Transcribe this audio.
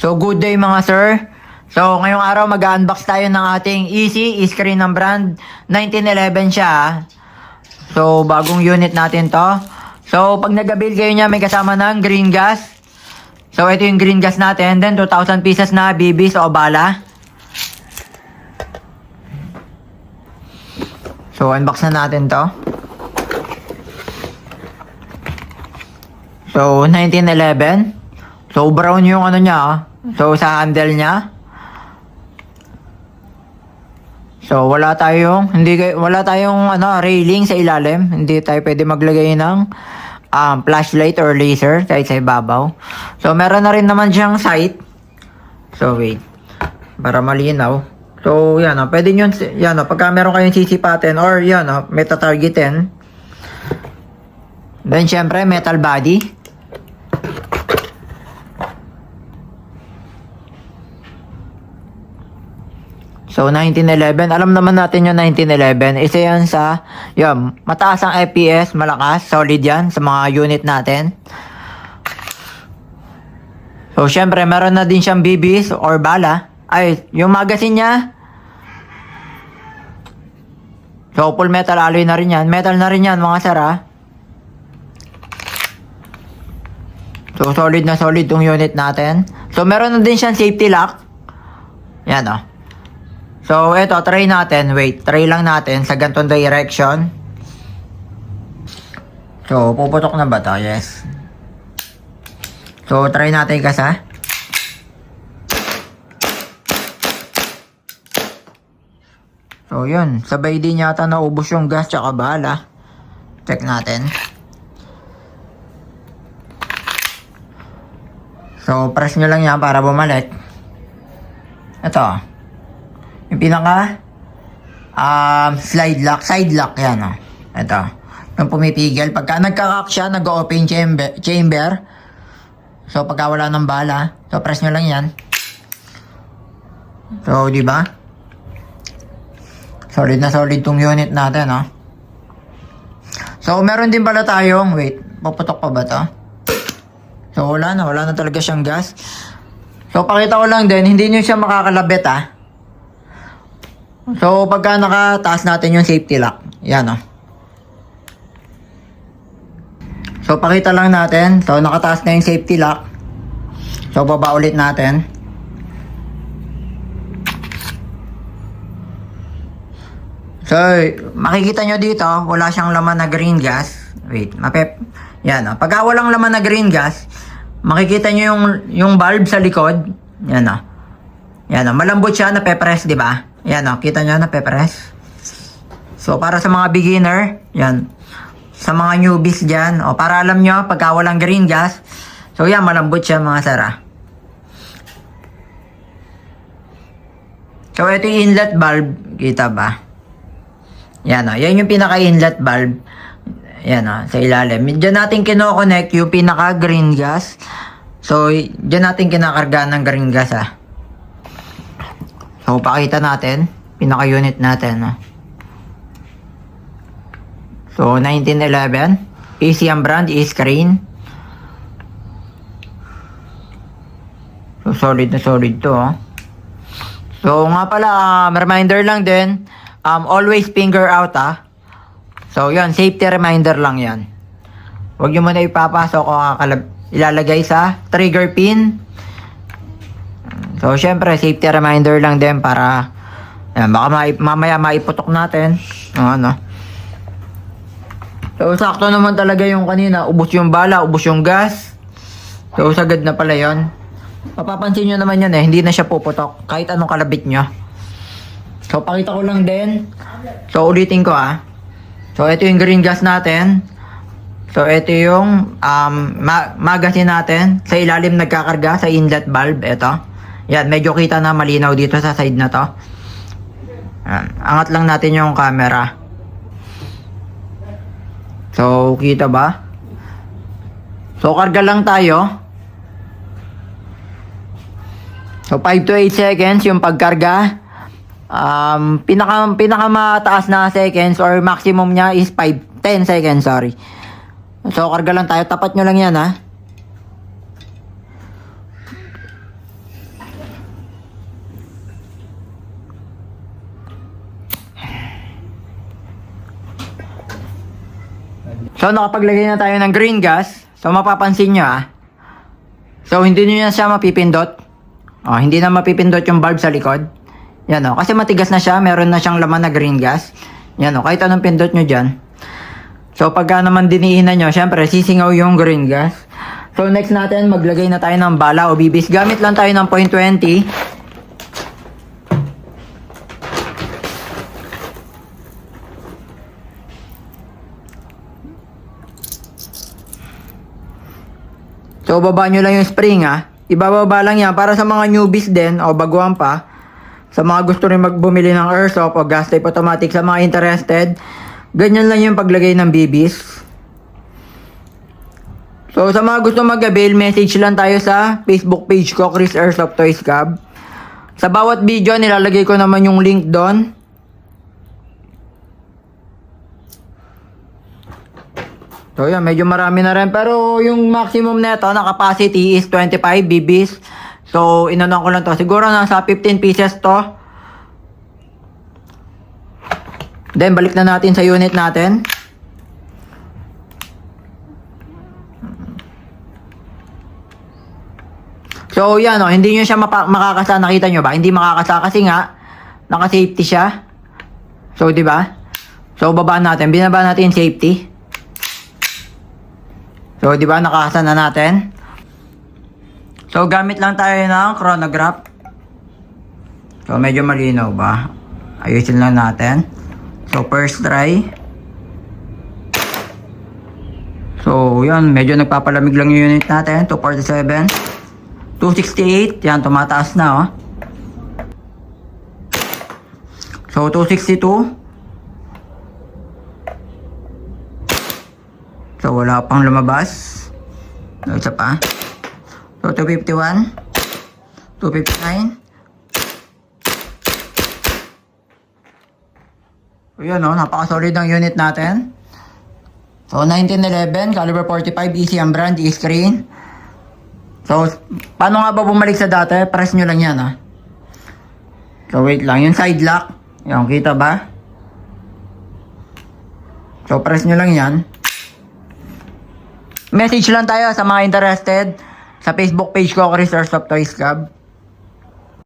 So good day mga sir. So ngayong araw mag-unbox tayo ng ating Easy screen ng brand 1911 siya. So bagong unit natin to. So pag nag-avail kayo niya may kasama ng green gas. So ito yung green gas natin. Then 2,000 pieces na BBs o bala. So unbox na natin to. So 1911. So brown yung ano niya. So sa handle niya. So wala tayong railing sa ilalim. Hindi tayo pwede maglagay ng flashlight or laser kahit sa ibabaw. So meron na rin naman siyang sight. So wait. Para malinaw. So yan pwede nyo, pagka meron kayong sisipatin or meta-targetin. Then syempre metal body. So 1911, alam naman natin yung 1911, isa yan sa, mataas ang FPS, malakas, solid yan sa mga unit natin. So syempre, meron na din siyang BBs or bala. Ay, yung magazine niya. So full metal alloy na rin yan, metal na rin yan mga sara. So solid na solid tong unit natin. So meron na din siyang safety lock. Yan So, eto, try natin. Wait, try lang natin sa ganitong direction. So, puputok na ba to? Yes. So, try natin kasi. So, yun. Sabay din yata naubos yung gas tsaka bala. Check natin. So, press nyo lang yan para bumalik. Ito. Yung pinaka side lock yan Ito. Yung pumipigil pagka nagka-cock siya, nag-open chamber. So pagka wala ng bala, so press nyo lang yan. So di ba? Solid na solid tong unit natin So meron din pala tayong, wait, puputok pa ba to? So wala na talaga siyang gas. So pakita ko lang din, hindi nyo siya makakalabit So, pagka nakataas natin yung safety lock. Yan So, pakita lang natin. So, nakataas na yung safety lock. So, baba ulit natin. So, makikita nyo dito, wala siyang laman na green gas. Wait, Yan Pagka walang laman na green gas, makikita nyo yung bulb sa likod. Yan Yan malambot siya, nape-press, di ba? Yan kita nyo na pe-press. So para sa mga beginner, yan. Sa mga newbies dyan, para alam nyo, pagka walang green gas, so yan, malambot siya mga sara. So ito yung inlet bulb, kita ba? Yan yan yung pinaka-inlet bulb. Yan sa ilalim. Diyan natin kino-connect yung pinaka-green gas. So diyan natin kinakarga ng green gas So, pakita natin. Pinaka-unit natin. So, 1911. Easy ang brand. E-screen. So, solid na solid to. So, nga pala, reminder lang din. Always finger out So, yan. Safety reminder lang yan. Huwag nyo muna ipapasok o ilalagay sa trigger pin. So, syempre, safety reminder lang din para baka mamaya maiputok natin. So, sakto naman talaga yung kanina. Ubos yung bala, ubos yung gas. So, sagad na pala yun. Mapapansin nyo naman yan hindi na siya puputok. Kahit anong kalabit nyo. So, pakita ko lang din. So, ulitin ko So, ito yung green gas natin. So, ito yung magazine natin. Sa ilalim nagkakarga sa inlet bulb. Ito. Yan, medyo kita na malinaw dito sa side na to. Angat lang natin yung camera. So, kita ba? So, karga lang tayo. So, 5 to 8 seconds yung pagkarga. Pinaka mataas na seconds or maximum niya is 10 seconds, sorry. So, karga lang tayo. Tapat nyo lang yan, So, nakapaglagay na tayo ng green gas. So, mapapansin nyo So, hindi nyo na siya mapipindot. Hindi na mapipindot yung bulb sa likod. Yan kasi matigas na siya. Meron na siyang laman na green gas. Yan kahit anong pindot nyo dyan. So, pagka naman diniinan nyo, syempre, sisingaw yung green gas. So, next natin, maglagay na tayo ng bala o bibis. Gamit lang tayo ng 0.20. So, baba nyo lang yung spring Ibababa lang yan para sa mga newbies din o baguhan pa. Sa mga gusto rin magbumili ng airsoft o gas type automatic, sa mga interested, ganyan lang yung paglagay ng bibis. So, sa mga gusto mag-avail, message lang tayo sa Facebook page ko, Chris Airsoft Toys Cab. Sa bawat video, nilalagay ko naman yung link doon. So, yan, medyo marami na rin. Pero, yung maximum neto na capacity is 25 BBs. So, inanon ko lang to. Siguro nasa 15 pieces to. Then, balik na natin sa unit natin. So, yan hindi nyo siya makakasa. Nakita nyo ba? Hindi makakasa kasi nga, naka-safety siya. So, di ba? So, babaan natin. Binaba natin yung safety. So, di ba? Nakakasa na natin. So, gamit lang tayo ng chronograph. So, medyo malinaw ba? Ayusin lang natin. So, first try. So, yan. Medyo nagpapalamig lang yung unit natin. 247. 268, yan, tumataas na So, 262. So, wala pang lumabas. So, isa pa. So, 251. 259. So, yan napaka-solid ang unit natin. So, 1911, caliber 45, easy ang brand, E-screen. So, paano nga ba bumalik sa dati? Press nyo lang yan So, wait lang. Yung side lock. Yan, kita ba? So, press nyo lang yan. Message lang tayo sa mga interested sa Facebook page ko, Chris Airsoft Toys Cab.